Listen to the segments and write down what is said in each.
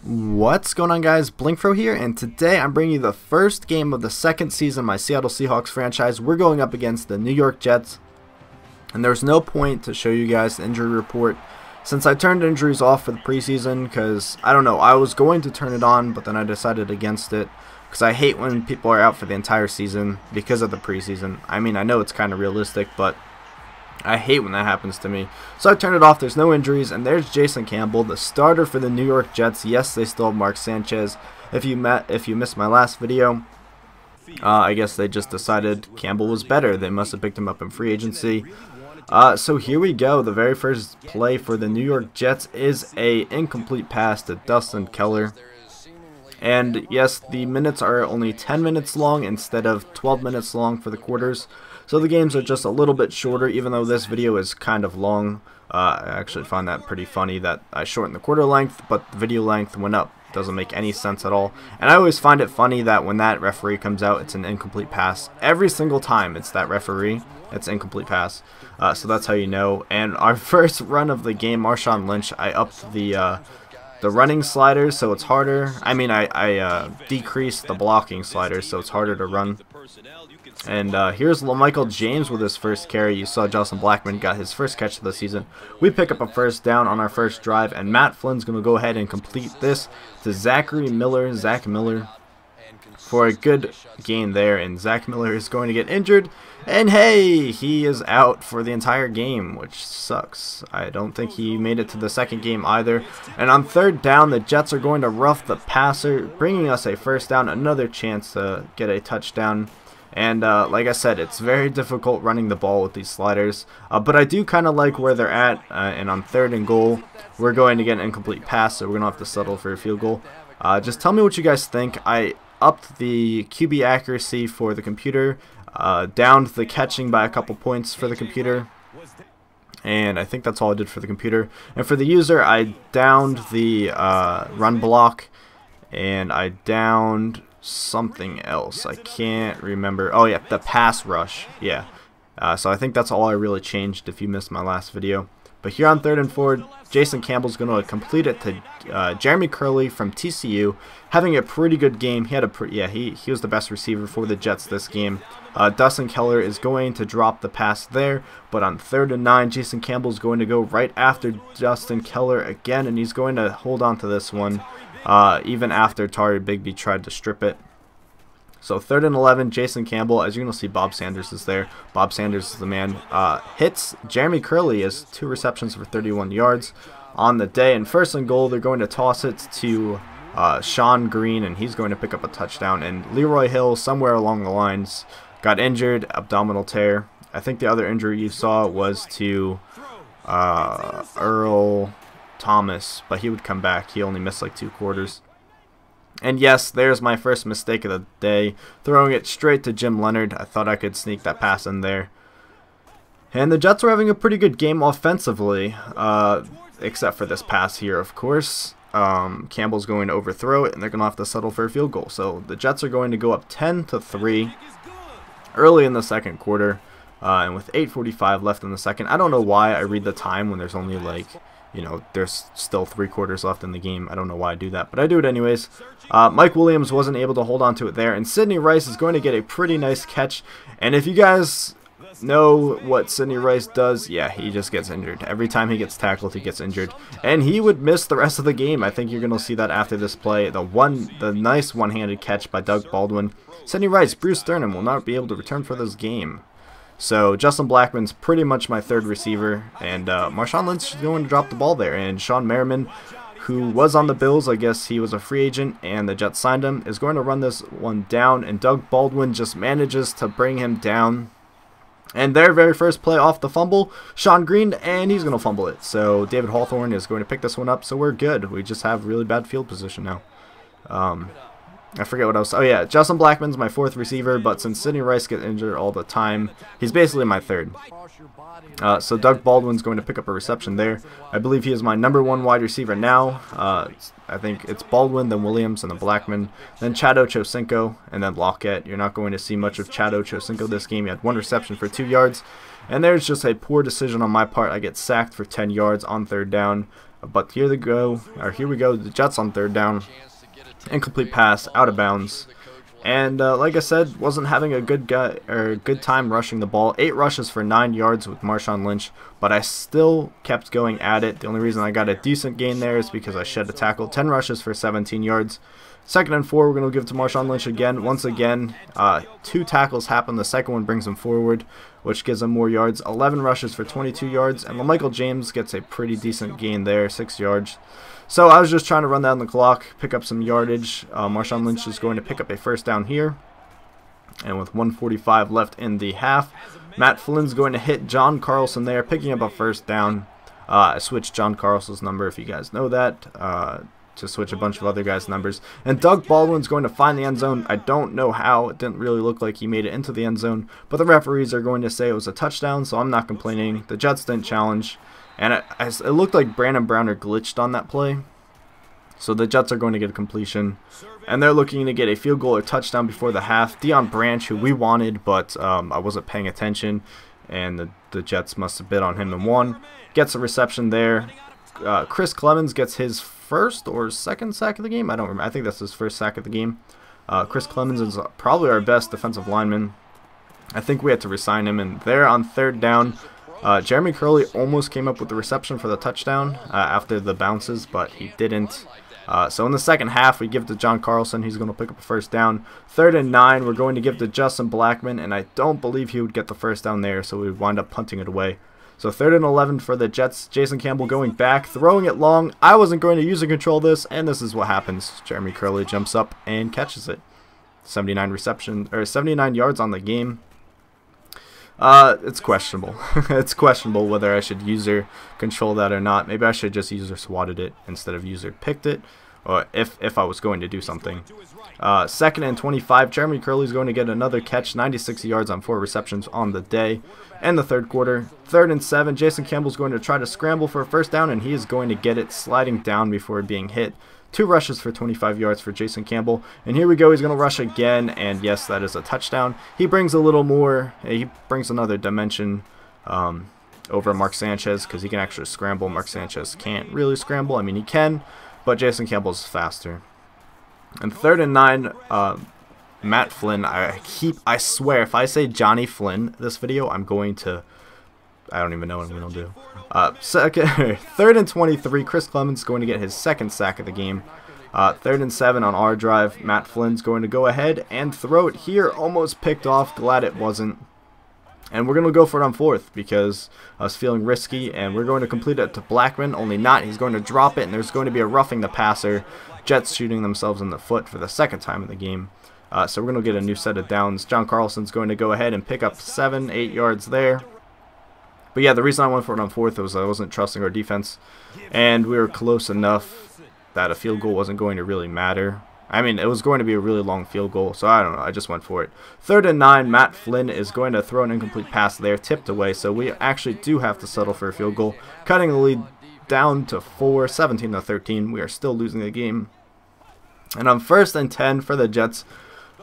What's going on, guys? blinkFRO here, and today I'm bringing you the first game of the second season of my Seattle Seahawks franchise. We're going up against the New York Jets, and there's no point to show you guys the injury report since I turned injuries off for the preseason because, I don't know, I was going to turn it on, but then I decided against it because I hate when people are out for the entire season because of the preseason. I mean, I know it's kind of realistic, but I hate when that happens to me. So I turned it off. There's no injuries, and there's Jason Campbell, the starter for the New York Jets. Yes, they still have Mark Sanchez. If you missed my last video, I guess they just decided Campbell was better. They must have picked him up in free agency. So here we go. The very first play for the New York Jets is a incomplete pass to Dustin Keller. And yes, the minutes are only 10 minutes long instead of 12 minutes long for the quarters. So the games are just a little bit shorter, even though this video is kind of long. I actually find that pretty funny that I shortened the quarter length, but the video length went up. Doesn't make any sense at all. And I always find it funny that when that referee comes out, it's an incomplete pass. Every single time it's that referee, it's incomplete pass. So that's how you know. And our first run of the game, Marshawn Lynch, I upped the running sliders, so it's harder. I mean, I decreased the blocking sliders, so it's harder to run. And here's LaMichael James with his first carry. You saw Justin Blackmon got his first catch of the season. We pick up a first down on our first drive, and Matt Flynn's going to go ahead and complete this to Zach Miller, for a good gain there. And Zach Miller is going to get injured, and hey, he is out for the entire game, which sucks. I don't think he made it to the second game either. And on third down, the Jets are going to rough the passer, bringing us a first down, another chance to get a touchdown. And like I said, it's very difficult running the ball with these sliders. But I do kind of like where they're at. And on third and goal, we're going to get an incomplete pass, so we're going to have to settle for a field goal. Just tell me what you guys think. I upped the QB accuracy for the computer, downed the catching by a couple points for the computer. And I think that's all I did for the computer. And for the user, I downed the run block, and I downed something else. I can't remember. Oh yeah, the pass rush. Yeah. So I think that's all I really changed if you missed my last video. But here on third and forward, Jason Campbell's going to complete it to Jeremy Curley from TCU, having a pretty good game. He had he was the best receiver for the Jets this game. Dustin Keller is going to drop the pass there, but on 3rd and 9, Jason Campbell's going to go right after Dustin Keller again, and he's going to hold on to this one. Even after Tari Bigby tried to strip it. So 3rd and 11, Jason Campbell, as you're going to see, Bob Sanders is there. Bob Sanders is the man. Hits Jeremy Curley as 2 receptions for 31 yards on the day. And 1st and goal, they're going to toss it to Sean Green, and he's going to pick up a touchdown. And Leroy Hill, somewhere along the lines, got injured, abdominal tear. I think the other injury you saw was to Earl Thomas, but he would come back. He only missed like 2 quarters. And yes, there's my first mistake of the day, throwing it straight to Jim Leonard. I thought I could sneak that pass in there. And the Jets were having a pretty good game offensively, except for this pass here, of course. Campbell's going to overthrow it, and they're going to have to settle for a field goal. So the Jets are going to go up 10-3 early in the second quarter, and with 8:45 left in the second. I don't know why I read the time when there's only like, you know, there's still 3 quarters left in the game. I don't know why I do that, but I do it anyways. Mike Williams wasn't able to hold on to it there, and Sidney Rice is going to get a pretty nice catch. And if you guys know what Sidney Rice does, yeah, he just gets injured. Every time he gets tackled, he gets injured, and he would miss the rest of the game. I think you're going to see that after this play. The nice one-handed catch by Doug Baldwin. Sidney Rice, Bruce Sternum will not be able to return for this game. So Justin Blackmon's pretty much my 3rd receiver, and Marshawn Lynch is going to drop the ball there. And Sean Merriman, who was on the Bills, I guess he was a free agent, and the Jets signed him, is going to run this one down, and Doug Baldwin just manages to bring him down. And their very first play off the fumble, Sean Green, and he's going to fumble it. So David Hawthorne is going to pick this one up, so we're good. We just have really bad field position now. I forget what else. Oh yeah, Justin Blackmon's my 4th receiver, but since Sidney Rice gets injured all the time, he's basically my 3rd. So Doug Baldwin's going to pick up a reception there. I believe he is my #1 wide receiver now. I think it's Baldwin, then Williams, and then Blackmon, then Chad Ochocinco, and then Lockett. You're not going to see much of Chad Ochocinco this game. He had 1 reception for 2 yards, and there's just a poor decision on my part. I get sacked for 10 yards on 3rd down. But here they go, or here we go. The Jets on third down, incomplete pass, out of bounds. And like I said, wasn't having a good time rushing the ball. 8 rushes for 9 yards with Marshawn Lynch, but I still kept going at it. The only reason I got a decent gain there is because I shed a tackle. 10 rushes for 17 yards. 2nd and 4, we're going to give to Marshawn Lynch again. Once again, 2 tackles happen. The second one brings him forward, which gives him more yards. 11 rushes for 22 yards, and Michael James gets a pretty decent gain there, 6 yards. So I was just trying to run down the clock, pick up some yardage. Marshawn Lynch is going to pick up a first down here. And with 1:45 left in the half, Matt Flynn's going to hit John Carlson there, picking up a first down. I switched John Carlson's number, if you guys know that, to switch a bunch of other guys' numbers. And Doug Baldwin's going to find the end zone. I don't know how. It didn't really look like he made it into the end zone. But the referees are going to say it was a touchdown, so I'm not complaining. The Jets didn't challenge. And it looked like Brandon Browner glitched on that play. So the Jets are going to get a completion. And they're looking to get a field goal or touchdown before the half. Deion Branch, who we wanted, but I wasn't paying attention. And the Jets must have bid on him and won. Gets a reception there. Chris Clemens gets his first or second sack of the game. I don't remember. I think that's his first sack of the game. Chris Clemens is probably our best defensive lineman. I think we had to resign him. And there on third down, Jeremy Curley almost came up with the reception for the touchdown after the bounces, but he didn't. So in the second half, we give to John Carlson. He's going to pick up a first down. 3rd and 9, we're going to give to Justin Blackman, and I don't believe he would get the first down there, so we would wind up punting it away. So 3rd and 11 for the Jets. Jason Campbell going back, throwing it long. I wasn't going to use and control this, and this is what happens. Jeremy Curley jumps up and catches it. 79 yards on the game. It's questionable. It's questionable whether I should user control that or not. Maybe I should just user swatted it instead of user picked it, or if I was going to do something. 2nd and 25, Jeremy Curley's going to get another catch, 96 yards on 4 receptions on the day. And the third quarter, 3rd and 7, Jason Campbell's going to try to scramble for a first down, and he is going to get it sliding down before being hit. 2 rushes for 25 yards for Jason Campbell. And here we go. He's going to rush again. And yes, that is a touchdown. He brings a little more. He brings another dimension over Mark Sanchez because he can actually scramble. Mark Sanchez can't really scramble. I mean, he can, but Jason Campbell's faster. And 3rd and 9, Matt Flynn. I swear, if I say Johnny Flynn this video, I'm going to... I don't even know what I'm going to do. 3rd and 23, Chris Clemens going to get his 2nd sack of the game. 3rd and 7 on our drive. Matt Flynn's going to go ahead and throw it here. Almost picked off. Glad it wasn't. And we're going to go for it on 4th because I was feeling risky. And we're going to complete it to Blackman. Only not. He's going to drop it. And there's going to be a roughing the passer. Jets shooting themselves in the foot for the 2nd time in the game. So we're going to get a new set of downs. John Carlson's going to go ahead and pick up 7-8 yards there. But yeah, the reason I went for it on 4th was I wasn't trusting our defense, and we were close enough that a field goal wasn't going to really matter. I mean, it was going to be a really long field goal, so I don't know. I just went for it. 3rd and 9, Matt Flynn is going to throw an incomplete pass there, tipped away, so we actually do have to settle for a field goal, cutting the lead down to 4, 17-13. We are still losing the game. And on 1st and 10 for the Jets,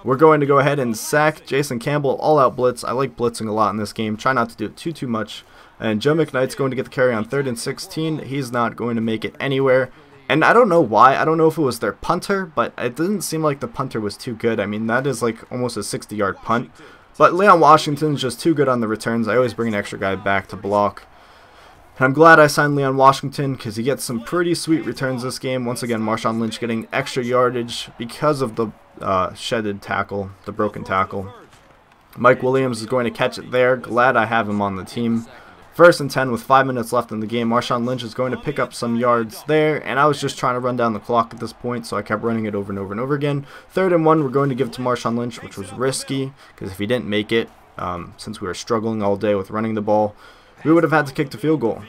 we're going to go ahead and sack Jason Campbell, all-out blitz. I like blitzing a lot in this game. Try not to do it too much. And Joe McKnight's going to get the carry on 3rd and 16. He's not going to make it anywhere. And I don't know why. I don't know if it was their punter, but it didn't seem like the punter was too good. I mean, that is like almost a 60-yard punt. But Leon Washington's just too good on the returns. I always bring an extra guy back to block. And I'm glad I signed Leon Washington because he gets some pretty sweet returns this game. Once again, Marshawn Lynch getting extra yardage because of the shedded tackle, the broken tackle. Mike Williams is going to catch it there. Glad I have him on the team. 1st and 10 with 5 minutes left in the game. Marshawn Lynch is going to pick up some yards there, and I was just trying to run down the clock at this point, so I kept running it over and over and over again. 3rd and 1, we're going to give to Marshawn Lynch, which was risky, because if he didn't make it, since we were struggling all day with running the ball, we would have had to kick the field goal.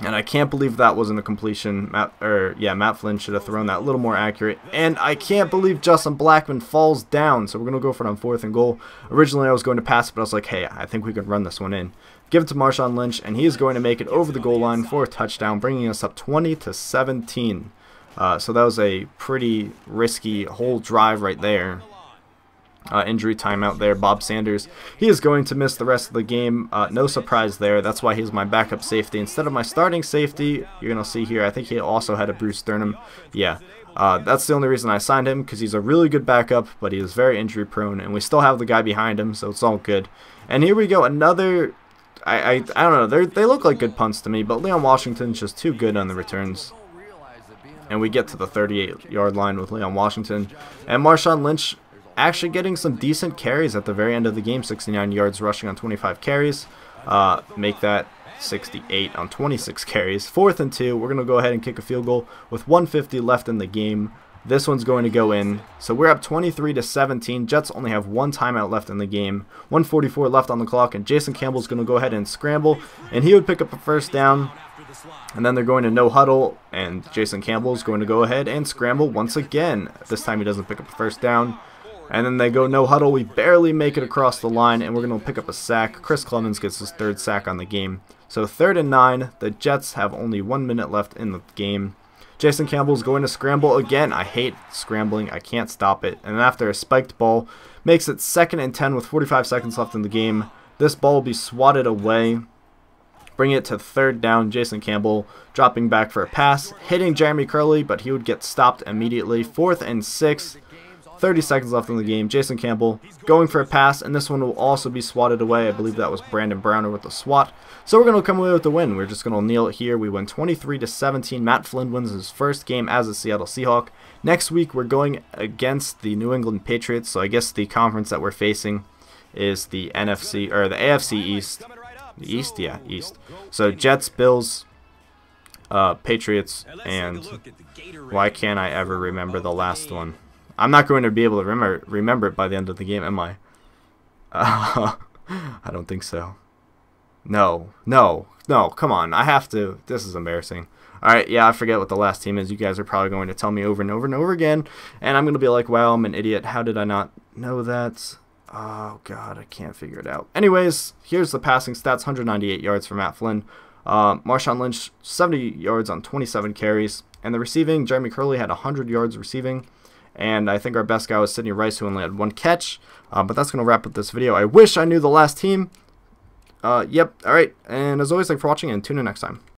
And I can't believe that wasn't a completion. Matt Flynn should have thrown that a little more accurate. And I can't believe Justin Blackman falls down, so we're going to go for it on 4th and goal. Originally, I was going to pass it, but I was like, hey, I think we could run this one in. Give it to Marshawn Lynch, and he is going to make it over the goal line for a touchdown, bringing us up 20-17. So that was a pretty risky whole drive right there. injury timeout there. Bob Sanders, he is going to miss the rest of the game. No surprise there. That's why he's my backup safety instead of my starting safety. You're going to see here, I think he also had a bruised sternum. Yeah, that's the only reason I signed him, because he's a really good backup, but he is very injury prone, and we still have the guy behind him, so it's all good. And here we go, another, I don't know, they look like good punts to me, but Leon Washington's just too good on the returns. And we get to the 38-yard line with Leon Washington. And Marshawn Lynch actually getting some decent carries at the very end of the game. 69 yards rushing on 25 carries. Make that 68 on 26 carries. 4th and 2. We're going to go ahead and kick a field goal with 1:50 left in the game. This one's going to go in. So we're up 23-17. Jets only have 1 timeout left in the game. 1:44 left on the clock. And Jason Campbell's going to go ahead and scramble. And he would pick up a first down. And then they're going to no huddle, and Jason Campbell is going to go ahead and scramble once again. This time he doesn't pick up a first down. And then they go no huddle. We barely make it across the line, and we're going to pick up a sack. Chris Clemens gets his 3rd sack on the game. So 3rd and 9. The Jets have only 1 minute left in the game. Jason Campbell is going to scramble again. I hate scrambling. I can't stop it. And after a spiked ball, makes it 2nd and 10 with 45 seconds left in the game. This ball will be swatted away. Bring it to 3rd down. Jason Campbell dropping back for a pass, hitting Jeremy Curley, but he would get stopped immediately. 4th and 6, 30 seconds left in the game. Jason Campbell going for a pass, and this one will also be swatted away. I believe that was Brandon Browner with the swat. So we're going to come away with the win. We're just going to kneel it here. We win 23-17. Matt Flynn wins his first game as a Seattle Seahawk. Next week we're going against the New England Patriots. So I guess the conference that we're facing is the NFC or the AFC East. The East? Yeah, East. So Jets, Bills, Patriots, and why can't I ever remember the last one? I'm not going to be able to remember it by the end of the game, am I? I don't think so. No, come on. I have to. This is embarrassing. Alright, yeah, I forget what the last team is. You guys are probably going to tell me over and over and over again, and I'm going to be like, wow, I'm an idiot. How did I not know that? Oh, God, I can't figure it out. Anyways, here's the passing stats. 198 yards for Matt Flynn. Marshawn Lynch, 70 yards on 27 carries. And the receiving, Jeremy Curley had 100 yards receiving. And I think our best guy was Sidney Rice, who only had 1 catch. But that's going to wrap up this video. I wish I knew the last team. Yep, alright. And as always, thanks for watching, and tune in next time.